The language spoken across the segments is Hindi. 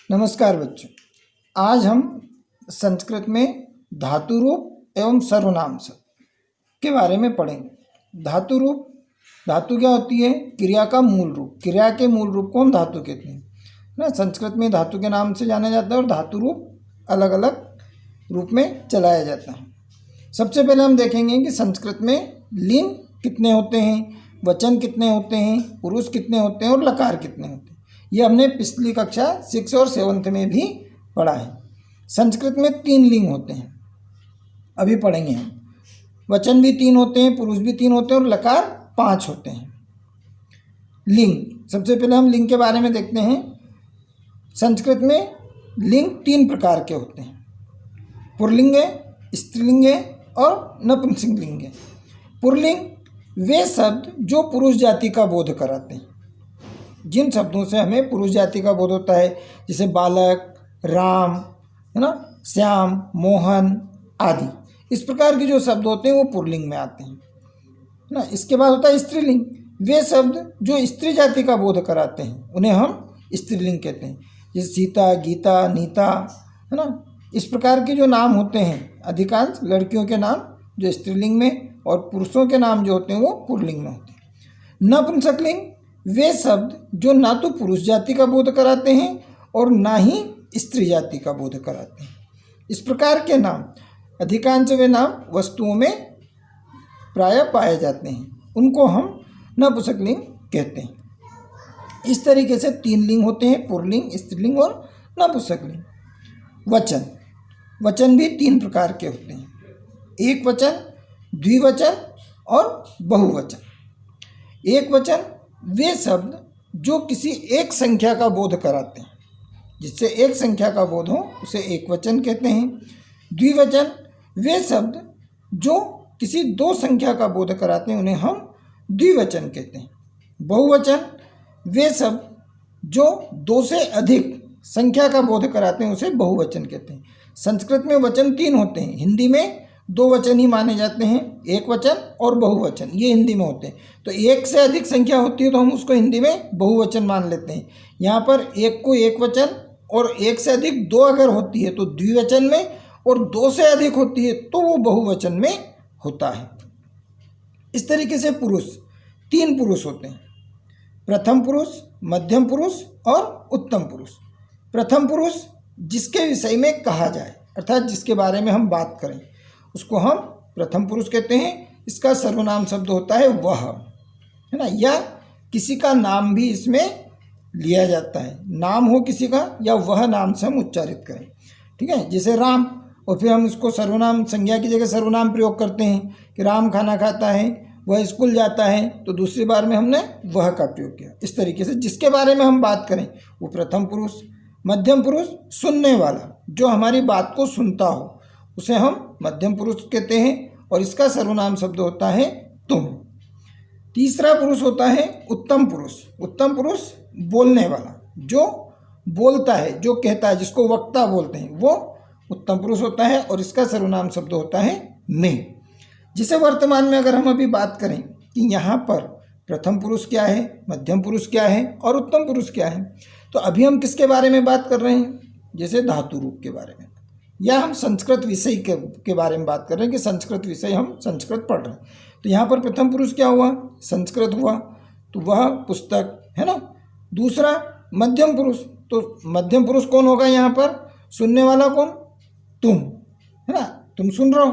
नमस्कार बच्चों, आज हम संस्कृत में धातु रूप एवं सर्वनाम शब्द के बारे में पढ़ेंगे। धातु रूप, धातु क्या होती है? क्रिया का मूल रूप। क्रिया के मूल रूप को हम धातु कहते हैं ना। संस्कृत में धातु के नाम से जाना जाता है और धातु रूप अलग अलग रूप में चलाया जाता है। सबसे पहले हम देखेंगे कि संस्कृत में लिंग कितने होते हैं, वचन कितने होते हैं, पुरुष कितने होते हैं और लकार कितने होते हैं। ये हमने पिछली कक्षा 6 और 7 में भी पढ़ा है। संस्कृत में 3 लिंग होते हैं, अभी पढ़ेंगे हम। वचन भी 3 होते हैं, पुरुष भी 3 होते हैं और लकार 5 होते हैं। लिंग, सबसे पहले हम लिंग के बारे में देखते हैं। संस्कृत में लिंग 3 प्रकार के होते हैं, पुल्लिंग है, स्त्रीलिंग है और नपुंसकलिंग है। पुल्लिंग वे शब्द जो पुरुष जाति का बोध कराते हैं। जिन शब्दों से हमें पुरुष जाति का बोध होता है, जैसे बालक, राम, है ना, श्याम, मोहन आदि, इस प्रकार के जो शब्द होते हैं वो पुल्लिंग में आते हैं, है ना। इसके बाद होता है स्त्रीलिंग। वे शब्द जो स्त्री जाति का बोध कराते हैं उन्हें हम स्त्रीलिंग कहते हैं, जैसे सीता, गीता, नीता, है ना। इस प्रकार के जो नाम होते हैं, अधिकांश लड़कियों के नाम जो स्त्रीलिंग में और पुरुषों के नाम जो होते हैं वो पुल्लिंग में होते हैं। नपुंसकलिंग वे शब्द जो ना तो पुरुष जाति का बोध कराते हैं और ना ही स्त्री जाति का बोध कराते हैं। इस प्रकार के नाम, अधिकांश वे नाम वस्तुओं में प्रायः पाए जाते हैं, उनको हम नपुंसकलिंग कहते हैं। इस तरीके से 3 लिंग होते हैं, पुल्लिंग, स्त्रीलिंग और नपुंसकलिंग। वचन, वचन भी 3 प्रकार के होते हैं, एक वचन, द्विवचन और बहुवचन। एक वचन वे शब्द जो किसी एक संख्या का बोध कराते हैं, जिससे एक संख्या का बोध हो उसे एक वचन कहते हैं। द्विवचन वे शब्द जो किसी 2 संख्या का बोध कराते हैं उन्हें हम द्विवचन कहते हैं। बहुवचन वे शब्द जो 2 से अधिक संख्या का बोध कराते हैं उसे बहुवचन कहते हैं। संस्कृत में वचन 3 होते हैं, हिंदी में 2 वचन ही माने जाते हैं, एक वचन और बहुवचन, ये हिंदी में होते हैं। तो एक से अधिक संख्या होती है तो हम उसको हिंदी में बहुवचन मान लेते हैं। यहाँ पर एक को एक वचन और एक से अधिक 2 अगर होती है तो द्विवचन में, और 2 से अधिक होती है तो वो बहुवचन में होता है। इस तरीके से पुरुष, 3 पुरुष होते हैं, प्रथम पुरुष, मध्यम पुरुष और उत्तम पुरुष। प्रथम पुरुष जिसके विषय में कहा जाए, अर्थात जिसके बारे में हम बात करें, उसको हम प्रथम पुरुष कहते हैं। इसका सर्वनाम शब्द होता है वह, है ना, या किसी का नाम भी इसमें लिया जाता है। नाम हो किसी का या वह नाम से हम उच्चारित करें, ठीक है, जैसे राम, और फिर हम इसको सर्वनाम, संज्ञा की जगह सर्वनाम प्रयोग करते हैं कि राम खाना खाता है, वह स्कूल जाता है, तो दूसरी बार में हमने वह का प्रयोग किया। इस तरीके से जिसके बारे में हम बात करें वो प्रथम पुरुष। मध्यम पुरुष सुनने वाला, जो हमारी बात को सुनता हो, उसे हम मध्यम पुरुष कहते हैं और इसका सर्वनाम शब्द होता है तुम। तीसरा पुरुष होता है उत्तम पुरुष। उत्तम पुरुष बोलने वाला, जो बोलता है, जो कहता है, जिसको वक्ता बोलते हैं, वो उत्तम पुरुष होता है और इसका सर्वनाम शब्द होता है मैं। जिसे वर्तमान में अगर हम अभी बात करें कि यहाँ पर प्रथम पुरुष क्या है, मध्यम पुरुष क्या है और उत्तम पुरुष क्या है, तो अभी हम किसके बारे में बात कर रहे हैं? जैसे धातु रूप के बारे में, या हम संस्कृत विषय के बारे में बात कर रहे हैं कि संस्कृत विषय, हम संस्कृत पढ़ रहे हैं। तो यहाँ पर प्रथम पुरुष क्या हुआ? संस्कृत हुआ, तो वह पुस्तक, है ना। दूसरा मध्यम पुरुष, तो मध्यम पुरुष कौन होगा यहाँ पर? सुनने वाला कौन? तुम, है ना, तुम सुन रहे हो,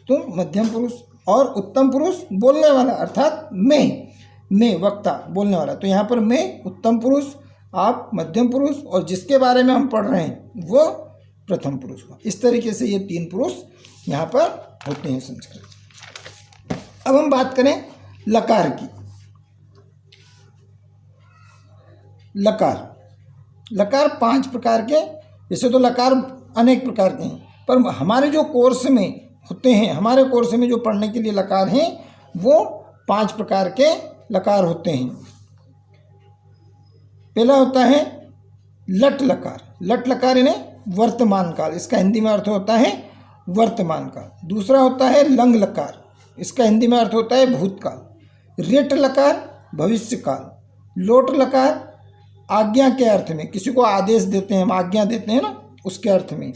तुम मध्यम पुरुष। और उत्तम पुरुष बोलने वाला, अर्थात मैं वक्ता, बोलने वाला। तो यहाँ पर मैं उत्तम पुरुष, आप मध्यम पुरुष, और जिसके बारे में हम पढ़ रहे हैं वो प्रथम पुरुष हुआ। इस तरीके से ये 3 पुरुष यहाँ पर होते हैं संस्कृत। अब हम बात करें लकार की। लकार 5 प्रकार के, वैसे तो लकार अनेक प्रकार के हैं, पर हमारे जो कोर्स में होते हैं, हमारे कोर्स में जो पढ़ने के लिए लकार हैं वो 5 प्रकार के लकार होते हैं। पहला होता है लट लकार। लट लकार यानी वर्तमान काल, इसका हिंदी में अर्थ होता है वर्तमान काल। दूसरा होता है लंग लकार, इसका हिंदी में अर्थ होता है भूतकाल। रेट लकार भविष्य काल। लोट लकार आज्ञा के अर्थ में, किसी को आदेश देते हैं हम, आज्ञा देते हैं ना, उसके अर्थ में।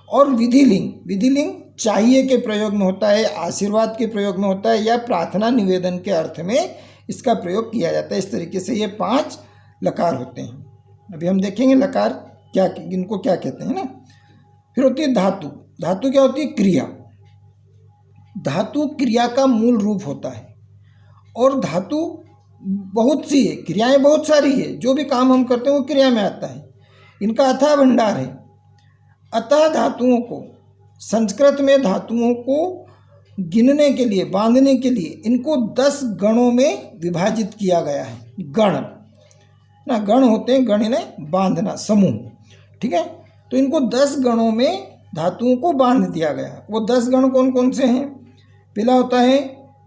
और विधिलिंग, विधिलिंग चाहिए के प्रयोग में होता है, आशीर्वाद के प्रयोग में होता है, या प्रार्थना निवेदन के अर्थ में इसका प्रयोग किया जाता है। इस तरीके से ये 5 लकार होते हैं। अभी हम देखेंगे लकार क्या, इनको क्या कहते हैं ना। फिर होती है धातु। धातु क्या होती है? क्रिया। धातु क्रिया का मूल रूप होता है, और धातु बहुत सी है, क्रियाएं बहुत सारी है, जो भी काम हम करते हैं वो क्रिया में आता है। इनका अथाह भंडार है। अतः धातुओं को, संस्कृत में धातुओं को गिनने के लिए, बांधने के लिए इनको 10 गणों में विभाजित किया गया है। गण ना, गण होते हैं, गण इन्हें बांधना, समूह, ठीक है। तो इनको 10 गणों में धातुओं को बांध दिया गया। वो 10 गण कौन कौन से हैं? पहला होता है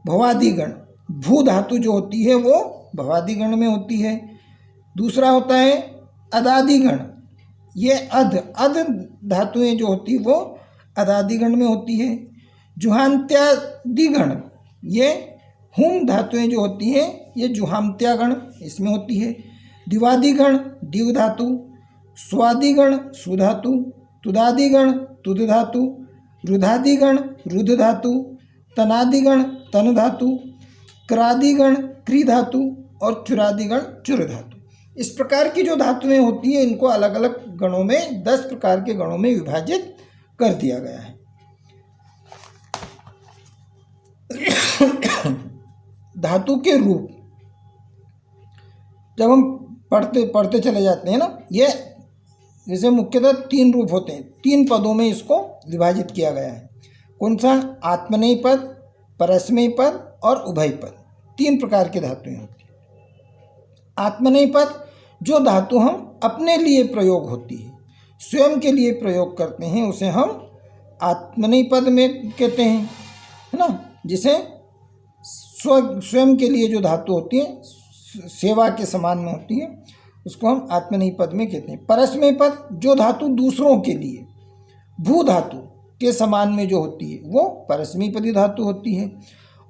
भवादि गण। भू धातु जो होती है वो भवादि गण में होती है। दूसरा होता है अदादि गण। ये अध धातुएं जो होती वो अदादि गण में होती है। जुहान्त्यादि गण, ये हुम धातुएं जो होती हैं ये जुहाम्त्या गण इसमें होती है। दिवादि गण दिव धातु, स्वादि गण सुधातु, तुदादि गण तुद धातु, रुधादि गण रुध धातु, तनादि गण तन धातु, क्रादि गण क्री धातु, और चुरादि गण चुर धातु। इस प्रकार की जो धातुएं होती हैं इनको अलग अलग गणों में, 10 प्रकार के गणों में विभाजित कर दिया गया है। धातु के रूप जब हम पढ़ते चले जाते हैं ना, ये जैसे मुख्यतः 3 रूप होते हैं, 3 पदों में इसको विभाजित किया गया है। कौन सा? आत्मनेय पद, परस्मैय पद और उभय पद। 3 प्रकार की धातुएं होती हैं। आत्मनेय पद जो धातु हम अपने लिए प्रयोग होती है, स्वयं के लिए प्रयोग करते हैं, उसे हम आत्मनेय पद में कहते हैं, है ना। जिसे स्वयं के लिए जो धातु होती है, सेवा के समान में होती है, उसको हम आत्मनेय पद में कहते हैं। परस्मैय पद जो धातु दूसरों के लिए, भू धातु के समान में जो होती है वो परस्मैय पदी धातु होती है।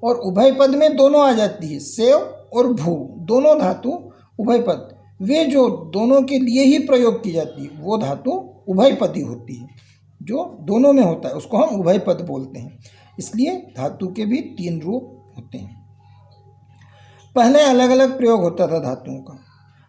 और उभय पद में दोनों आ जाती है, सेव और भू दोनों धातु उभय पद, वे जो दोनों के लिए ही प्रयोग की जाती है वो धातु उभय पदी होती है। जो दोनों में होता है उसको हम उभय पद बोलते हैं। इसलिए धातु के भी 3 रूप होते हैं। पहले अलग अलग प्रयोग होता था धातुओं का,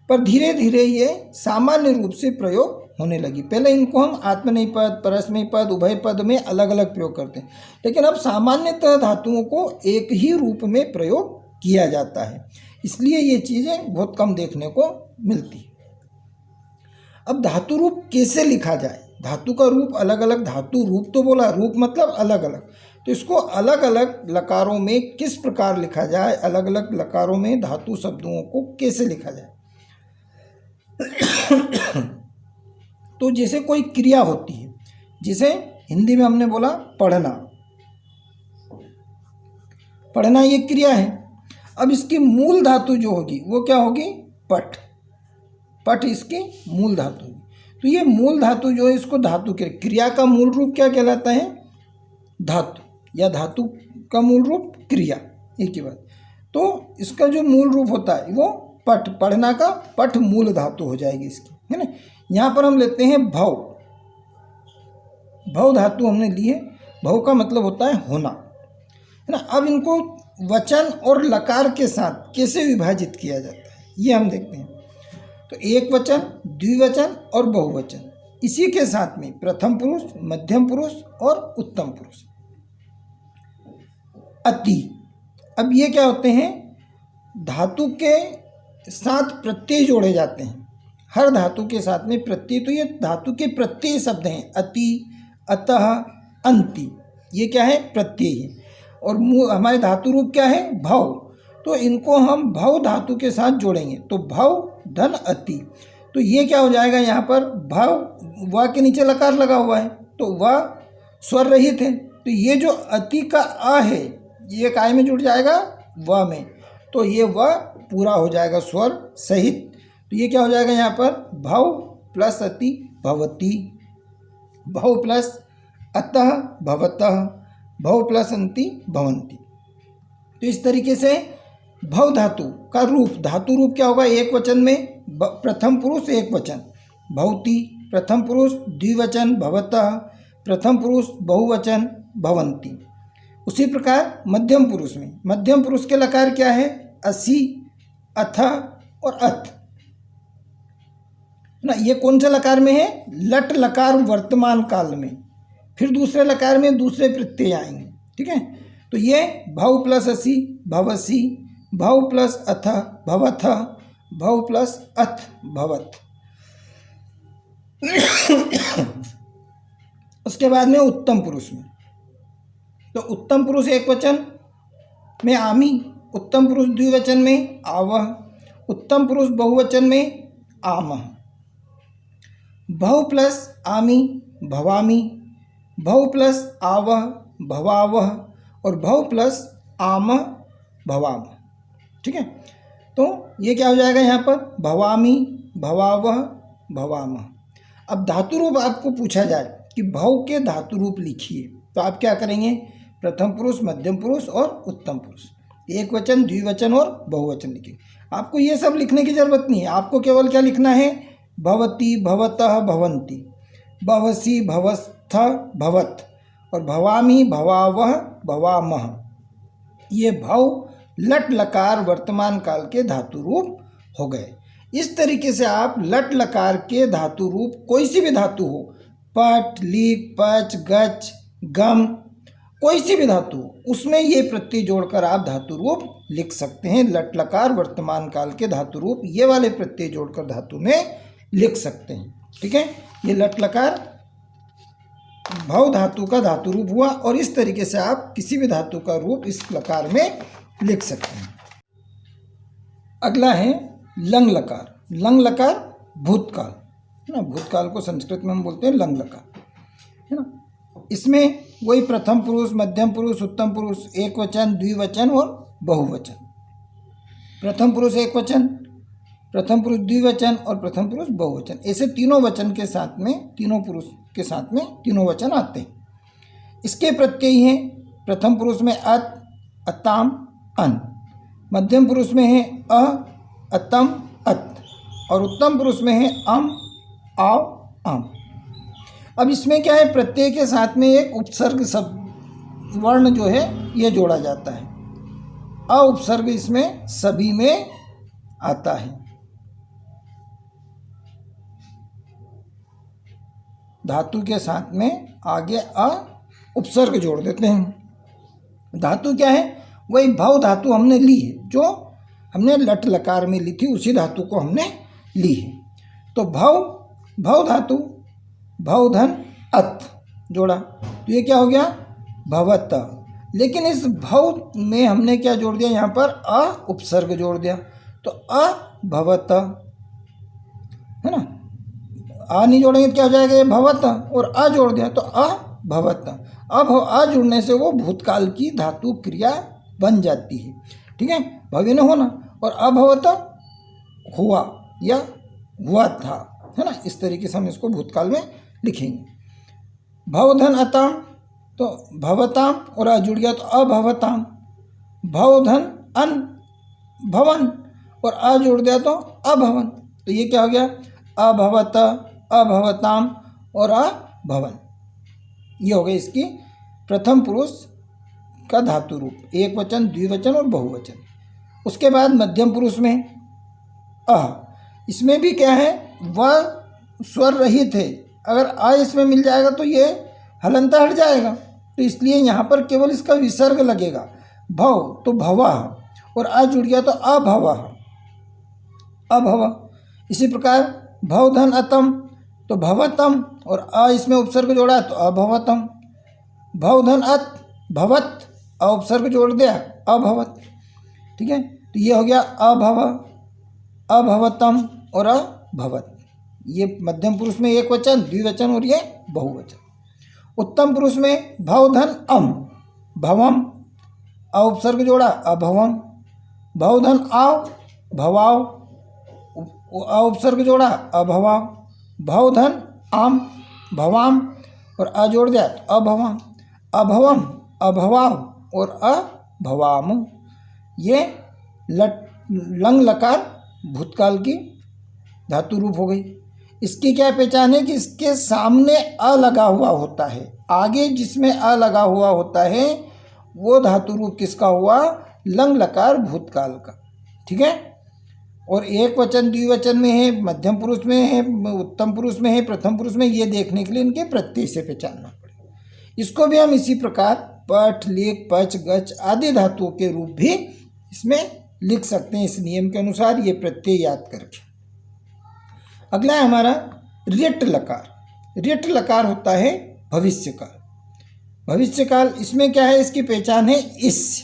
पर धीरे धीरे ये सामान्य रूप से प्रयोग होने लगी। पहले इनको हम आत्मनेय पद, परस्मैय पद, उभय पद में अलग अलग प्रयोग करते हैं, लेकिन अब सामान्यतः धातुओं को एक ही रूप में प्रयोग किया जाता है। इसलिए ये चीज़ें बहुत कम देखने को मिलती। अब धातु रूप कैसे लिखा जाए? धातु का रूप अलग अलग, धातु रूप तो बोला, रूप मतलब अलग अलग, तो इसको अलग अलग लकारों में किस प्रकार लिखा जाए, अलग अलग लकारों में धातु शब्दों को कैसे लिखा जाए। तो जैसे कोई क्रिया होती है, जिसे हिंदी में हमने बोला पढ़ना, पढ़ना ये क्रिया है। अब इसकी मूल धातु जो होगी वो क्या होगी? पठ। पठ इसकी मूल धातु होगी। तो ये मूल धातु जो है इसको धातु क्रिया का मूल रूप क्या कहलाता है? धातु, या धातु का मूल रूप क्रिया, एक ही बात। तो इसका जो मूल रूप होता है वो पठ, पढ़ना का पठ मूल धातु हो जाएगी इसकी, है ना। यहाँ पर हम लेते हैं भव। भव धातु हमने ली है। भव का मतलब होता है होना, है ना। अब इनको वचन और लकार के साथ कैसे विभाजित किया जाता है ये हम देखते हैं। तो एक वचन, द्विवचन और बहुवचन, इसी के साथ में प्रथम पुरुष, मध्यम पुरुष और उत्तम पुरुष। अति, अब ये क्या होते हैं? धातु के साथ प्रत्यय जोड़े जाते हैं। हर धातु के साथ में प्रत्यय, तो ये धातु के प्रत्यय शब्द हैं। अति, अतः, अंति, ये क्या है? प्रत्यय है। और हमारे धातु रूप क्या है? भव। तो इनको हम भव धातु के साथ जोड़ेंगे, तो भव धन अति। तो ये क्या हो जाएगा? यहाँ पर भव, व के नीचे लकार लगा हुआ है, तो व स्वर रहित है, तो ये जो अति का अ है ये काय में जुड़ जाएगा? व में। तो ये व पूरा हो जाएगा स्वर सहित। तो ये क्या हो जाएगा? यहाँ पर भव प्लस अति भवती, भव प्लस अतः भवतः, भव प्लस अंति भवंती। तो इस तरीके से भव धातु का रूप, धातु रूप क्या होगा? एक वचन में प्रथम पुरुष एक वचन भवती, प्रथम पुरुष द्विवचन भवतः, प्रथम पुरुष बहुवचन भवन्ति। उसी प्रकार मध्यम पुरुष में मध्यम पुरुष के लकार क्या है? असि, अथ और अथ ना। ये कौन से लकार में है? लट लकार वर्तमान काल में। फिर दूसरे लकार में दूसरे प्रत्यय आएंगे, ठीक है। तो ये भव प्लस असि भवसी, भव प्लस अथ भवथ, भव प्लस अथ भवत। उसके बाद में उत्तम पुरुष में, तो उत्तम पुरुष एक वचन में आमी, उत्तम पुरुष द्विवचन में आवह, उत्तम पुरुष बहुवचन में आमह। भव प्लस आमी भवामी, भव प्लस आवह भवावह और भव प्लस आमह भवामह, ठीक है। तो ये क्या हो जाएगा यहाँ पर? भवामी भवावह भवामह। अब धातु रूप आपको पूछा जाए कि भव के धातु रूप लिखिए, तो आप क्या करेंगे? प्रथम पुरुष, मध्यम पुरुष और उत्तम पुरुष, एक वचन, द्विवचन और बहुवचन लिखिए। आपको ये सब लिखने की जरूरत नहीं है, आपको केवल क्या लिखना है? भवती भवतः भवन्ति, भवसी भवस्थ भवत और भवामी भवावह भवामह। ये भव लट लकार वर्तमान काल के धातु रूप हो गए। इस तरीके से आप लट लकार के धातु रूप, कोई सी भी धातु हो, पट, लीक, पच, गच, गम, कोई सी भी धातु, उसमें ये प्रत्यय जोड़कर आप धातु रूप लिख सकते हैं। लट लकार वर्तमान काल के धातु रूप ये वाले प्रत्यय जोड़कर धातु में लिख सकते हैं, ठीक है। ये लट लकार भव धातु का धातु रूप हुआ और इस तरीके से आप किसी भी धातु का रूप इस लकार में लिख सकते हैं। अगला है लंग लकार। लंग लकार भूतकाल है ना, भूतकाल को संस्कृत में हम बोलते हैं लंग लकार, है ना। इसमें वही प्रथम पुरुष, मध्यम पुरुष, उत्तम पुरुष, एक वचन, द्विवचन और बहुवचन। प्रथम पुरुष एक वचन, प्रथम पुरुष द्विवचन और प्रथम पुरुष बहुवचन, ऐसे तीनों वचन के साथ में, तीनों पुरुष के साथ में तीनों वचन आते हैं। इसके प्रत्यय हैं प्रथम पुरुष में अत, अताम, अन, मध्यम पुरुष में है अ, अतम, अत और उत्तम पुरुष में है अम, आव, आम। अब इसमें क्या है? प्रत्यय के साथ में एक उपसर्ग शब्द वर्ण जो है ये जोड़ा जाता है। अ उपसर्ग इसमें सभी में आता है। धातु के साथ में आगे अ उपसर्ग जोड़ देते हैं। धातु क्या है? वही भव धातु हमने ली है, जो हमने लट लकार में ली थी, उसी धातु को हमने ली है। तो भव, भव धातु, भव धन अत जोड़ा, तो ये क्या हो गया? भवत। लेकिन इस भव में हमने क्या जोड़ दिया? यहाँ पर अ उपसर्ग जोड़ दिया, तो अ भवत, है ना। आ नहीं जोड़ेंगे तो क्या हो जाएगा? ये भवत, और अ जोड़ दिया तो अ भवत। अब अ जुड़ने से वो भूतकाल की धातु क्रिया बन जाती है, ठीक है। भव्य न होना और अभवत हुआ या हुआ था, है ना। इस तरीके से हम इसको भूतकाल में लिखेंगे। भवधन अताम, तो भवताम और अ जुड़ गया तो अभवताम। भवधन अन, भवन और अ जोड़ दिया तो अभवन, तो ये क्या हो गया? अभवत, अभवताम और अभवन। ये हो गई इसकी प्रथम पुरुष का धातु रूप, एक वचन, द्विवचन और बहुवचन। उसके बाद मध्यम पुरुष में अह, इसमें भी क्या है? वह स्वर रहित है। अगर अ इसमें मिल जाएगा तो ये हलंता हट जाएगा, तो इसलिए यहाँ पर केवल इसका विसर्ग लगेगा। भव तो भवा और अ जुड़ गया तो अभव, अभव। इसी प्रकार भवधन अतम, तो भवतम और अ इसमें उपसर्ग जोड़ा तो अभवतम। भवधन अत, भवत, अ उपसर्ग जोड़ दिया अभवत, ठीक है। तो ये हो गया अभव, अभवतम और अभवत। ये मध्यम पुरुष में एक वचन, द्विवचन और ये बहुवचन। उत्तम पुरुष में भवधन अम, भवम, अ उपसर्ग जोड़ा अभवम। भवधन आव, भवाव, अ उपसर्ग जोड़ा अभवाव। भवधन आम, भवाम और अ जोड़ दिया तो अभवाम। अभवम, अभवाव और अभवाम। ये लंग लकार भूतकाल की धातु रूप हो गई। इसकी क्या पहचान है कि इसके सामने अ लगा हुआ होता है, आगे जिसमें अ लगा हुआ होता है वो धातु रूप किसका हुआ? लंग लकार भूतकाल का। ठीक है। और एक वचन द्विवचन में है, मध्यम पुरुष में है, उत्तम पुरुष में है, प्रथम पुरुष में, ये देखने के लिए इनके प्रत्यय से पहचानना पड़ेगा। इसको भी हम इसी प्रकार पठ, लिख, पच, गच आदि धातुओं के रूप भी इसमें लिख सकते हैं इस नियम के अनुसार, ये प्रत्यय याद करके। अगला है हमारा रिट लकार। रिट लकार होता है भविष्य काल। भविष्य काल, इसमें क्या है? इसकी पहचान है इस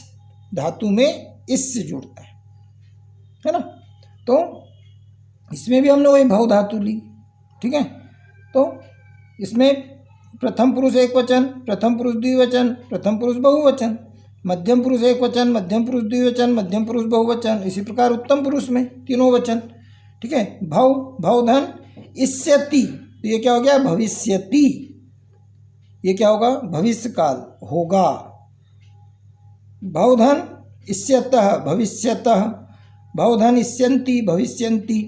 धातु में इस से जुड़ता है ना। तो इसमें भी हमने वही भव धातु ली। ठीक है। तो इसमें प्रथम पुरुष एक वचन, प्रथम पुरुष द्विवचन, प्रथम पुरुष बहुवचन, मध्यम पुरुष एक वचन, मध्यम पुरुष द्विवचन, मध्यम पुरुष बहुवचन, इसी प्रकार उत्तम पुरुष में तीनों वचन। ठीक है। भव, भवधन, इष्यति, तो ये क्या हो गया? भविष्यति। ये क्या होगा? भविष्य काल होगा। भवधन इष्यतः, भविष्यतः, भवधन इष्यन्ति, भविष्यन्ति,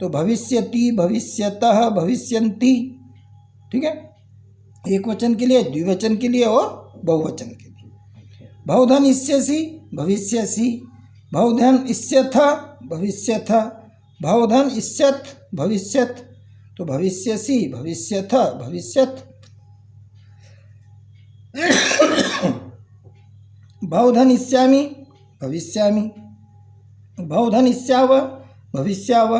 तो भविष्यति, भविष्यतः, भविष्यन्ति। ठीक है। एक वचन के लिए, द्विवचन के लिए और बहुवचन के लिए। भवधन इष्यसि, भविष्यसि, भवधन इष्यथ, भविष्यथ, भवधन इष्यथ, भविष्यथ, तो भविष्यसि, भविष्यथ, भविष्यथ। भवधन इष्यामि, भविष्यामि, भवधन इष्याव, भविष्याव,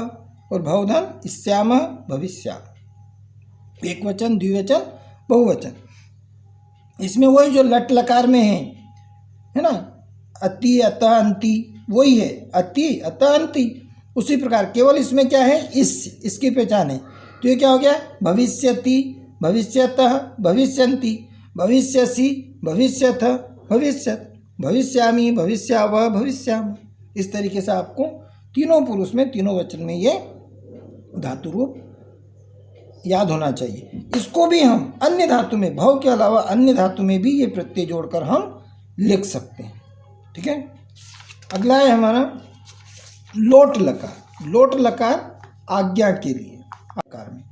और भवधन इष्यामः, भविष्यामः। एक वचन, द्विवचन, बहुवचन। इसमें वही जो लट लकार में है ना, अति, अतः, अंति, वही है अति, अतः, अंति। उसी प्रकार केवल इसमें क्या है? इसकी पहचान है। तो ये क्या हो गया? भविष्यति, भविष्यतः, भविष्यन्ति, भविष्यसि, भविष्यथ, भविष्यत्, भविष्यामि, भविष्यावः, भविष्यामः। इस तरीके से आपको तीनों पुरुष में, तीनों वचन में ये धातु रूप याद होना चाहिए। इसको भी हम अन्य धातु में, भव के अलावा अन्य धातु में भी ये प्रत्यय जोड़कर हम लिख सकते हैं। ठीक है। अगला है हमारा लोट लकार। लोट लकार आज्ञा के लिए आकार में,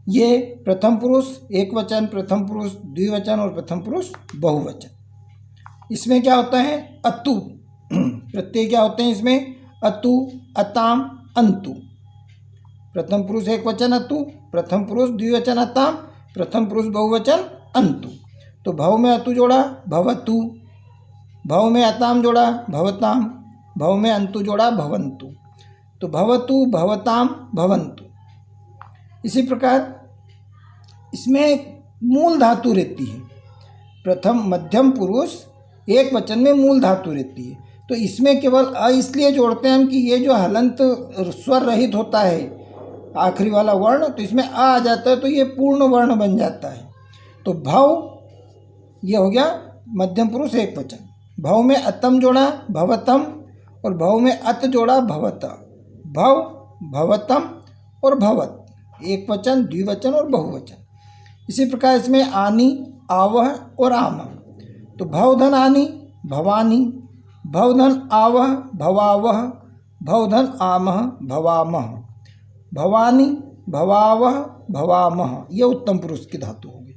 ये प्रथम पुरुष एक वचन, प्रथम पुरुष द्विवचन और प्रथम पुरुष बहुवचन। इसमें क्या होता है? अतु प्रत्यय क्या होते हैं इसमें? अतु, अताम, अंतु। प्रथम पुरुष एक वचन अतु, प्रथम पुरुष द्विवचन अताम, प्रथम पुरुष बहुवचन अंतु। तो भव में अतु जोड़ा भवतु, भव में अताम जोड़ा भवताम, भव में अंतु जोड़ा भवंतु, तो भवतु, भवताम, भवंतु। इसी प्रकार इसमें मूल धातु रहती है। प्रथम मध्यम पुरुष एक वचन में मूल धातु रहती है, तो इसमें केवल अ इसलिए जोड़ते हैं हम कि ये जो हलंत स्वर रहित होता है आखिरी वाला वर्ण, तो इसमें आ जाता है तो ये पूर्ण वर्ण बन जाता है। तो भव ये हो गया मध्यम पुरुष एक वचन। भव में अतम जोड़ा भवतम, और भव में अत जोड़ा भवत। भव, भवतम और भवत, एक वचन, द्विवचन और बहुवचन। इसी प्रकार इसमें आनी, आवह और आम। तो भवधन आनी, भवानी, भवधन आवह, भवावह, भवधन आमह, भवामह, भवानी, भवावह, भवामह। ये उत्तम पुरुष की धातु होगी।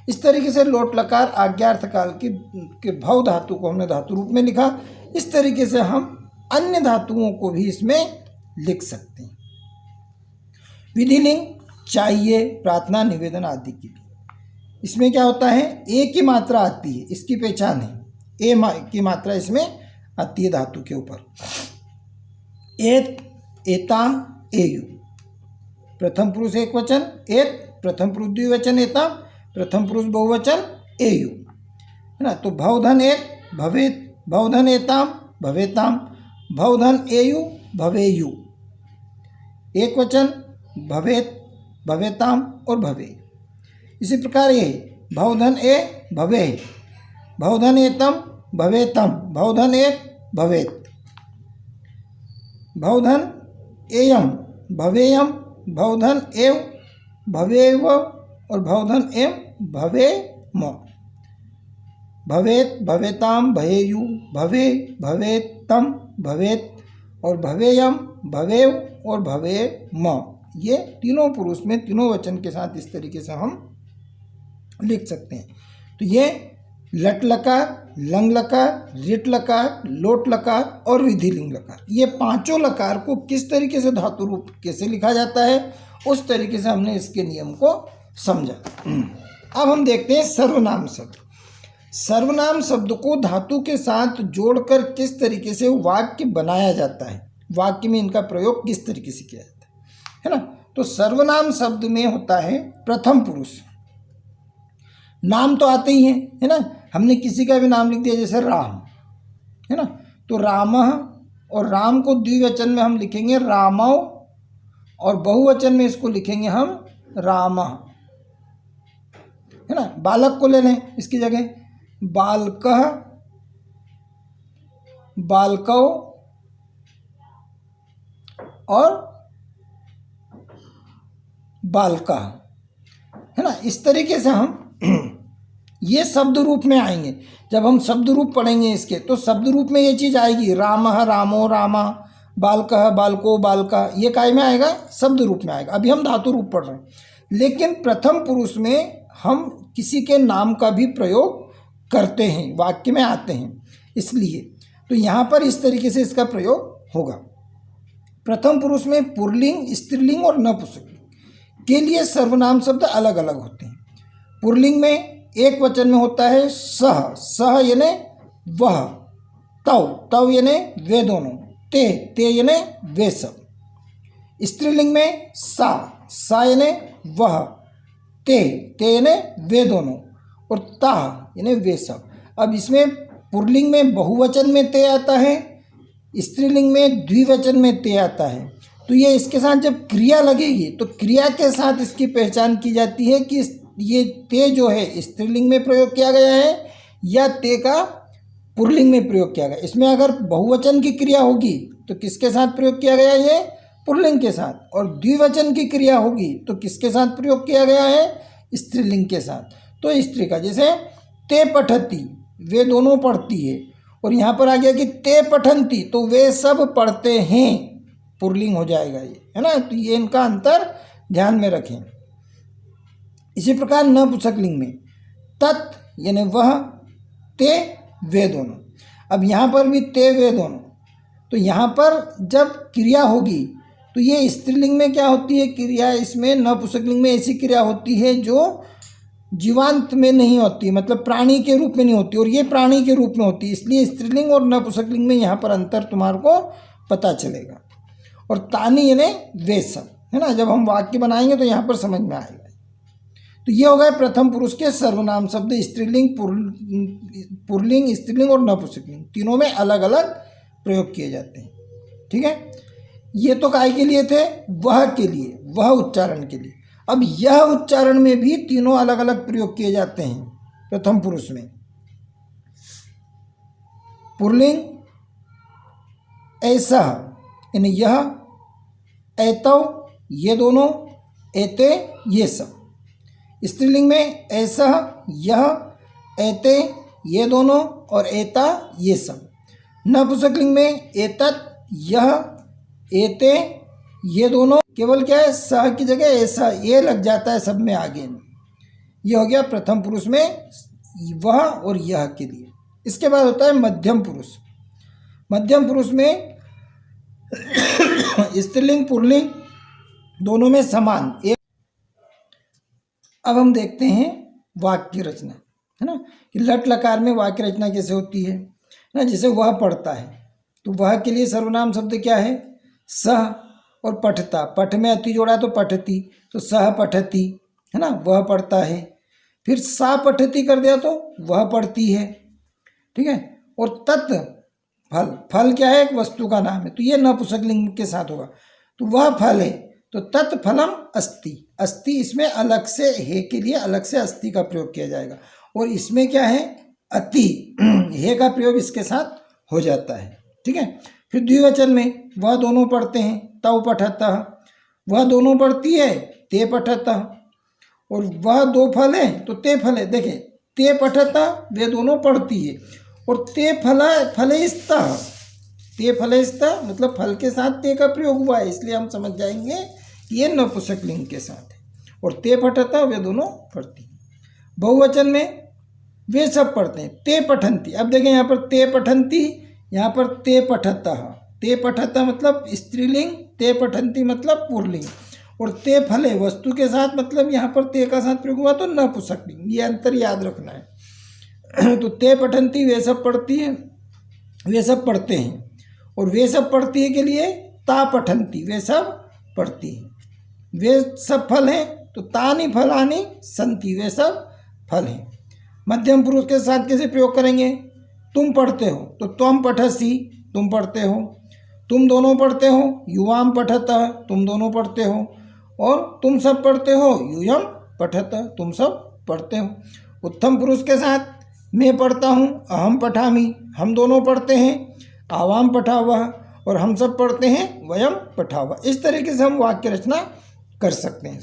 इस तरीके से लोट लकार आज्ञार्थ काल के भव धातु को हमने धातु रूप में लिखा। इस तरीके से हम अन्य धातुओं को भी इसमें लिख सकते हैं। विधिलिंग चाहिए, प्रार्थना, निवेदन आदि के लिए। इसमें क्या होता है? ए की मात्रा आती है, इसकी पहचान है। ए की मात्रा इसमें आती है धातु के ऊपर। एत, एता, एयु। प्रथम पुरुष एक वचन एत, प्रथम पुरुष द्विवचन एता, प्रथम पुरुष बहुवचन एयु, है ना। तो भवधन एक भवेत, भवधन एताम भवेताम, भवधन एयु भवेयु। एक वचन भवेत, भवेताम और भवे। इसी प्रकार ये भवधन ए भवे, भवधन एतम भवेतम, भवधन एक भवेत, भवधन एयम भवेयम, भवधन एव भवेव और भवधन एम भवेम। भवेत, भवेताम, भवेयु, भवे, भवेतम, भवेत और भवेयम, भवेव और भवेम। ये तीनों पुरुष में तीनों वचन के साथ इस तरीके से हम लिख सकते हैं। तो ये लट लकार, लंग लकार, रिट लकार, लोट लकार और विधिलिंग लकार, ये पांचों लकार को किस तरीके से धातु रूप कैसे लिखा जाता है उस तरीके से हमने इसके नियम को समझा। अब हम देखते हैं सर्वनाम शब्द। सर्वनाम शब्द को धातु के साथ जोड़कर किस तरीके से वाक्य बनाया जाता है, वाक्य में इनका प्रयोग किस तरीके से किया जाता है ना। तो सर्वनाम शब्द में होता है प्रथम पुरुष, नाम तो आते ही हैं, है ना। हमने किसी का भी नाम लिख दिया जैसे राम, है ना, तो रामः, और राम को द्विवचन में हम लिखेंगे रामौ, और बहुवचन में इसको लिखेंगे हम रामः, है ना। बालक को ले लें इसकी जगह, बालकः, बालकौ और बालका, है ना। इस तरीके से हम ये शब्द रूप में आएंगे। जब हम शब्द रूप पढ़ेंगे इसके तो शब्द रूप में ये चीज़ आएगी, रामः, रामो, रामा, बालकः, बालको, बालका, ये काय में आएगा, शब्द रूप में आएगा। अभी हम धातु रूप पढ़ रहे हैं, लेकिन प्रथम पुरुष में हम किसी के नाम का भी प्रयोग करते हैं, वाक्य में आते हैं, इसलिए तो यहाँ पर इस तरीके से इसका प्रयोग होगा। प्रथम पुरुष में पुल्लिंग, स्त्रीलिंग और नपुंसकलिंग के लिए सर्वनाम शब्द अलग अलग होते हैं। पुल्लिंग में एक वचन में होता है सह, सह यानी वह, तव, तव यानी वे दोनों, ते, ते यानी वे सब। स्त्रीलिंग में सा, सा यानी वह, ते, ते यानी वे दोनों, और ता यानी वे सब। अब इसमें पुल्लिंग में बहुवचन में ते आता है, स्त्रीलिंग में द्विवचन में ते आता है। तो ये इसके साथ जब क्रिया लगेगी तो क्रिया के साथ इसकी पहचान की जाती है कि ये ते जो है स्त्रीलिंग में प्रयोग किया गया है या ते का पुल्लिंग में प्रयोग किया गया। इसमें अगर बहुवचन की क्रिया होगी तो किसके साथ प्रयोग किया गया है, ये पुल्लिंग के साथ, और द्विवचन की क्रिया होगी तो किसके साथ प्रयोग किया गया है, स्त्रीलिंग के साथ। तो स्त्री का जैसे ते पठती, वे दोनों पढ़ती है, और यहाँ पर आ गया कि ते पठंती, तो वे सब पढ़ते हैं, पुल्लिंग हो जाएगा ये, है ना। तो ये इनका अंतर ध्यान में रखें। इसी प्रकार नपुंसकलिंग में तत् यानी वह, ते, वे दोनों। अब यहाँ पर भी ते, वे दोनों, तो यहाँ पर जब क्रिया होगी तो ये स्त्रीलिंग में क्या होती है क्रिया, इसमें नपुंसकलिंग में ऐसी क्रिया होती है जो जीवांत में नहीं होती, मतलब प्राणी के रूप में नहीं होती, और ये प्राणी के रूप में होती है। इसलिए स्त्रीलिंग और नपुंसकलिंग में यहाँ पर अंतर तुम्हारे को पता चलेगा। और तानी यानी वे सब, है ना। जब हम वाक्य बनाएंगे तो यहाँ पर समझ में आएगा। तो ये हो गए प्रथम पुरुष के सर्वनाम शब्द, स्त्रीलिंग, पुल्लिंग, स्त्रीलिंग और नपुंसकलिंग, तीनों में अलग अलग प्रयोग किए जाते हैं। ठीक है, ये तो काय के लिए थे, वह के लिए, वह उच्चारण के लिए। अब यह उच्चारण में भी तीनों अलग अलग प्रयोग किए जाते हैं। प्रथम पुरुष में पुल्लिंग ऐसा यानी यह, ऐतव ये दोनों, एते ये सब। स्त्रीलिंग में ऐसा, यह, एते ये दोनों, और एता ये सब। नपुंसकलिंग में एतत्, यह, एते ये दोनों, केवल क्या है सह की जगह ऐसा ये लग जाता है सब में आगे। ये हो गया प्रथम पुरुष में वह और यह के लिए। इसके बाद होता है मध्यम पुरुष। मध्यम पुरुष में स्त्रीलिंग पुल्लिंग दोनों में समान एक। अब हम देखते हैं वाक्य रचना, है ना, कि लट लकार में वाक्य रचना कैसे होती है ना। जैसे वह पढ़ता है तो वह के लिए सर्वनाम शब्द क्या है, सह, और पठता, पठ में अति जोड़ा तो पठती, तो सह पठती, है ना, वह पढ़ता है। फिर सा पठती कर दिया तो वह पढ़ती है। ठीक है, और तत् फल, फल क्या है, एक वस्तु का नाम है, तो ये नपुंसकलिंग के साथ होगा। तो वह फल है तो तत्फलम अस्ति, अस्ति इसमें अलग से हे के लिए अलग से अस्ति का प्रयोग किया जाएगा। और इसमें क्या है, अति, हे का प्रयोग इसके साथ हो जाता है। ठीक है, फिर द्विवचन में वह दोनों पढ़ते हैं, तव पठतः, वह दोनों पढ़ती है, ते पठतः, और वह दो फल है तो ते फल है। देखें, ते पठतः वे दोनों पढ़ती है, और ते फलयस्तः, ते फलयस्तः मतलब फल के साथ ते का प्रयोग हुआ है, इसलिए हम समझ जाएंगे ये नपुंसक लिंग के साथ है। और ते पठता वे दोनों पढ़ती। बहुवचन में वे सब पढ़ते हैं। ते पठंती, अब देखें यहाँ पर ते पठंती, यहाँ पर ते पठतः। ते पठतः मतलब स्त्रीलिंग, ते पठंती मतलब पुल्लिंग। और ते फले वस्तु के साथ मतलब यहाँ पर ते का साथ प्रयोग हुआ तो नपुंसक लिंग, ये अंतर याद रखना है। तो ते पठंती वे सब पढ़ती है, वे सब पढ़ते हैं। और वे सब पढ़ती है के लिए ता पठंती, वे सब पढ़ती है। वे सब फल हैं तो तानि फलानि संति, वे सब फल हैं। मध्यम पुरुष के साथ कैसे प्रयोग करेंगे? तुम पढ़ते हो तो त्वम पठसि, तुम पढ़ते हो। तुम दोनों पढ़ते हो, युवाम पठतः, तुम दोनों पढ़ते हो। और तुम सब पढ़ते हो, यूयम पठतः, तुम सब पढ़ते हो। उत्तम पुरुष के साथ मैं पढ़ता हूँ, अहम पठामि, हम दोनों पढ़ते हैं। आवाम पठावः, और हम सब पढ़ते हैं, वयम पठावः। इस तरीके से हम वाक्य रचना कर सकते हैं।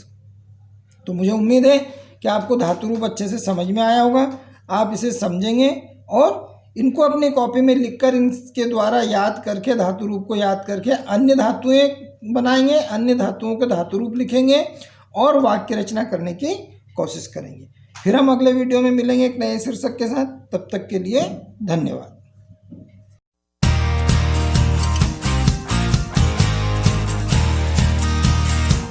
तो मुझे उम्मीद है कि आपको धातु रूप अच्छे से समझ में आया होगा। आप इसे समझेंगे और इनको अपनी कॉपी में लिखकर इनके द्वारा याद करके, धातु रूप को याद करके अन्य धातुएं बनाएंगे, अन्य धातुओं के धातु रूप लिखेंगे और वाक्य रचना करने की कोशिश करेंगे। फिर हम अगले वीडियो में मिलेंगे एक नए शीर्षक के साथ। तब तक के लिए धन्यवाद।